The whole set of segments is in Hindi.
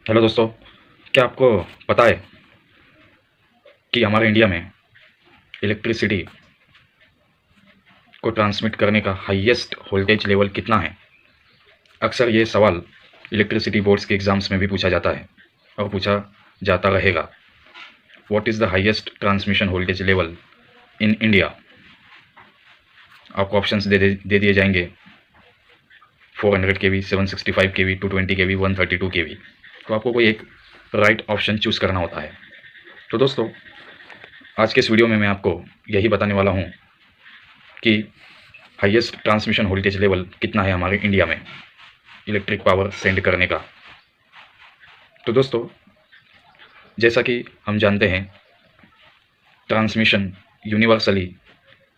हेलो दोस्तों, क्या आपको पता है कि हमारे इंडिया में इलेक्ट्रिसिटी को ट्रांसमिट करने का हाईएस्ट वोल्टेज लेवल कितना है? अक्सर ये सवाल इलेक्ट्रिसिटी बोर्ड्स के एग्ज़ाम्स में भी पूछा जाता है और पूछा जाता रहेगा। What is the highest transmission voltage level in India? आपको ऑप्शंस दे दिए जाएंगे 400 केवी, 765 केवी, 220 केवी, 132 केवी। तो आपको कोई एक राइट ऑप्शन चूज़ करना होता है। तो दोस्तों, आज के इस वीडियो में मैं आपको यही बताने वाला हूँ कि हाईएस्ट ट्रांसमिशन वोल्टेज लेवल कितना है हमारे इंडिया में इलेक्ट्रिक पावर सेंड करने का। तो दोस्तों, जैसा कि हम जानते हैं, ट्रांसमिशन यूनिवर्सली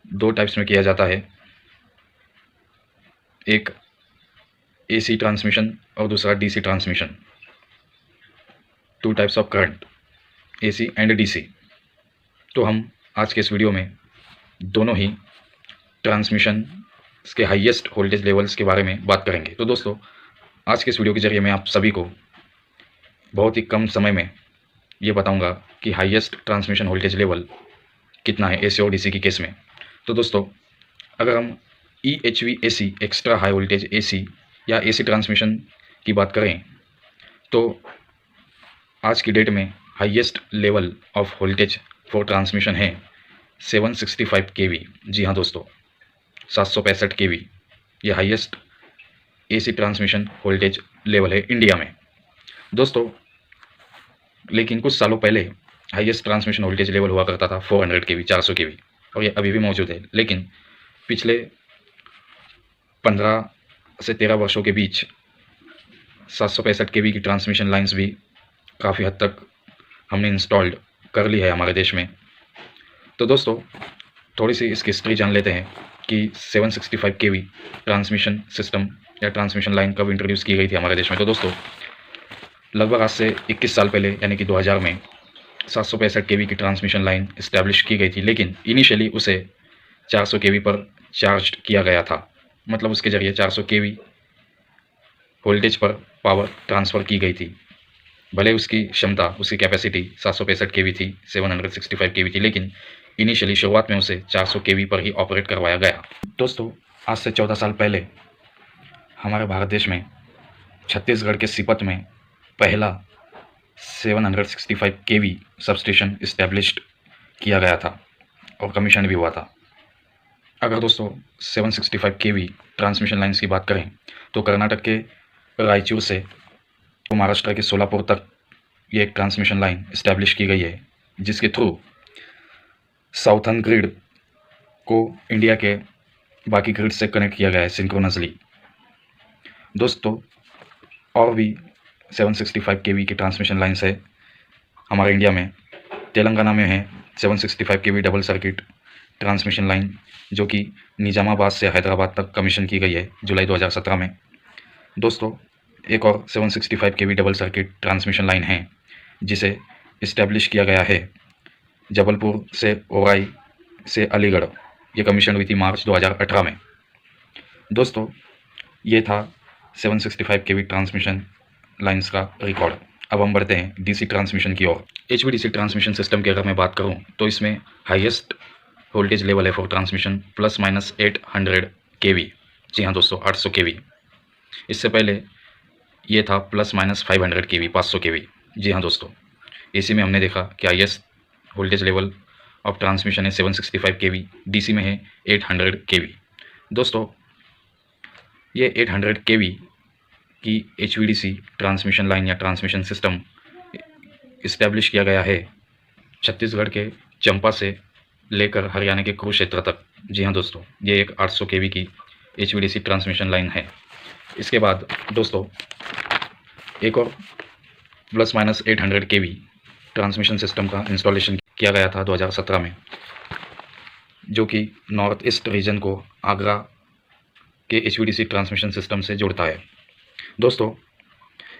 दो टाइप्स में किया जाता है, एक एसी ट्रांसमिशन और दूसरा DC transmission. Two types of current, AC and DC. तो हम आज के इस वीडियो में दोनों ही ट्रांसमिशन के हाईएस्ट वोल्टेज लेवल्स के बारे में बात करेंगे। तो दोस्तों, आज के इस वीडियो के जरिए मैं आप सभी को बहुत ही कम समय में ये बताऊंगा कि हाईएस्ट ट्रांसमिशन वोल्टेज लेवल कितना है एसी और डीसी की केस में। तो दोस्तों, अगर हम EHV AC extra high voltage AC या एसी ट्रांसमिशन की बात करें तो आज की डेट में highest level of voltage for transmission है 765 केवी। जी हाँ दोस्तों, 765 केवी ये highest AC transmission voltage level है इंडिया में दोस्तों। लेकिन कुछ सालों पहले हाईएस्ट ट्रांसमिशन वोल्टेज लेवल हुआ करता था 400 केवी, 400 केवी, और ये अभी भी मौजूद है। लेकिन पिछले 15 से 13 वर्षों के बीच 765 केवी की ट्रांसमिशन लाइंस भी काफ़ी हद तक हमने इंस्टॉल्ड कर ली है हमारे देश में। तो दोस्तों, थोड़ी सी इसकी हिस्ट्री जान लेते हैं कि 765 केवी ट्रांसमिशन सिस्टम या ट्रांसमिशन लाइन कब इंट्रोड्यूस की गई थी हमारे देश में। तो दोस्तों, लगभग आज से 21 साल पहले यानी कि 2000 में 765 केवी की ट्रांसमिशन लाइन इस्टेब्लिश की गई थी। लेकिन इनिशियली उसे 400 केवी पर चार्ज किया गया था, मतलब उसके ज़रिए 400 केवी वोल्टेज पर पावर ट्रांसफ़र की गई थी। भले उसकी क्षमता, उसकी कैपेसिटी 765 केवी थी, 765 केवी थी, लेकिन इनिशियली शुरुआत में उसे 400 केवी पर ही ऑपरेट करवाया गया। दोस्तों, आज से 14 साल पहले हमारे भारत देश में छत्तीसगढ़ के सीपत में पहला 765 केवी सबस्टेशन इस्टेब्लिश्ड किया गया था और कमीशन भी हुआ था। अगर दोस्तों 765 केवी ट्रांसमिशन लाइन्स की बात करें तो कर्नाटक के रायचूर से महाराष्ट्र के सोलापुर तक ये एक ट्रांसमिशन लाइन इस्टेब्लिश की गई है, जिसके थ्रू साउथर्न ग्रिड को इंडिया के बाकी ग्रिड से कनेक्ट किया गया है सिंक्रोनसली। दोस्तों, और भी 765 केवी की ट्रांसमिशन लाइन्स है हमारे इंडिया में। तेलंगाना में है 765 केवी डबल सर्किट ट्रांसमिशन लाइन, जो कि निजामाबाद से हैदराबाद तक कमीशन की गई है जुलाई 2017 में। दोस्तों, एक और 765 केवी डबल सर्किट ट्रांसमिशन लाइन है जिसे इस्टेब्लिश किया गया है जबलपुर से ओराई से अलीगढ़। ये कमीशन हुई थी मार्च 2018 में। दोस्तों, ये था 765 केवी ट्रांसमिशन लाइंस का रिकॉर्ड। अब हम बढ़ते हैं डीसी ट्रांसमिशन की ओर। HVDC ट्रांसमिशन सिस्टम की अगर मैं बात करूं तो इसमें हाईएस्ट वोल्टेज लेवल है फॉर ट्रांसमिशन ±800 केवी। जी हाँ दोस्तों, 800 केवी। इससे पहले ये था ±500 केवी, 500 केवी। जी हाँ दोस्तों, एसी में हमने देखा कि highest voltage level of transmission है 765 केवी, डीसी में है 800 केवी। दोस्तों, ये 800 केवी की HVDC ट्रांसमिशन लाइन या ट्रांसमिशन सिस्टम इस्टेब्लिश किया गया है छत्तीसगढ़ के चंपा से लेकर हरियाणा के कुरुक्षेत्र तक। जी हाँ दोस्तों, ये एक 800 केवी की HVDC ट्रांसमिशन लाइन है। इसके बाद दोस्तों, एक और ±800 केवी ट्रांसमिशन सिस्टम का इंस्टॉलेशन किया गया था 2017 में, जो कि नॉर्थ ईस्ट रीजन को आगरा के HVDC ट्रांसमिशन सिस्टम से जोड़ता है। दोस्तों,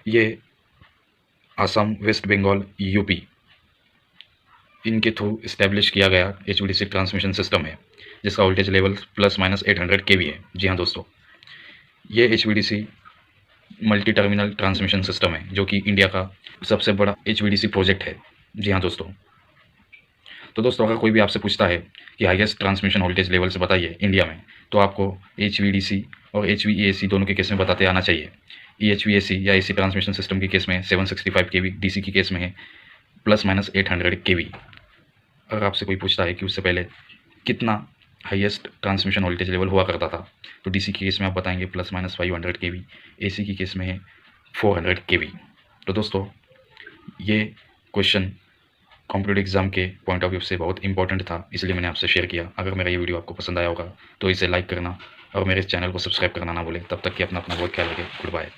ये असम, वेस्ट बंगाल, यूपी इनके थ्रू इस्टेब्लिश किया गया HVDC ट्रांसमिशन सिस्टम है, जिसका वोल्टेज लेवल ±800 केवी है। जी हाँ दोस्तों, ये HVDC multi terminal transmission system है, जो कि इंडिया का सबसे बड़ा HVDC प्रोजेक्ट है। जी हाँ दोस्तों। तो दोस्तों, अगर कोई भी आपसे पूछता है कि हाईएस्ट ट्रांसमिशन वोल्टेज लेवल से बताइए इंडिया में, तो आपको HVDC और HVAC दोनों के केस में बताते आना चाहिए। EHVAC या AC ट्रांसमिशन सिस्टम के केस में 765 kV, DC के केस में है ±800 kV। अगर आपसे कोई पूछता है कि उससे पहले कितना हाईएस्ट ट्रांसमिशन वोल्टेज लेवल हुआ करता था, तो DC के केस में आप बताएंगे ±500 kV, AC के केस में है 400 kV। तो दोस्तों, ये क्वेश्चन कॉम्पिटिटिव एग्जाम के पॉइंट ऑफ व्यू से बहुत इंपॉर्टेंट था, इसलिए मैंने आपसे शेयर किया। अगर मेरा ये वीडियो आपको पसंद आया होगा तो इसे लाइक करना और मेरे चैनल को सब्सक्राइब करना ना भूलें। तब तक कि अपना बहुत ख्याल रखें। Good bye.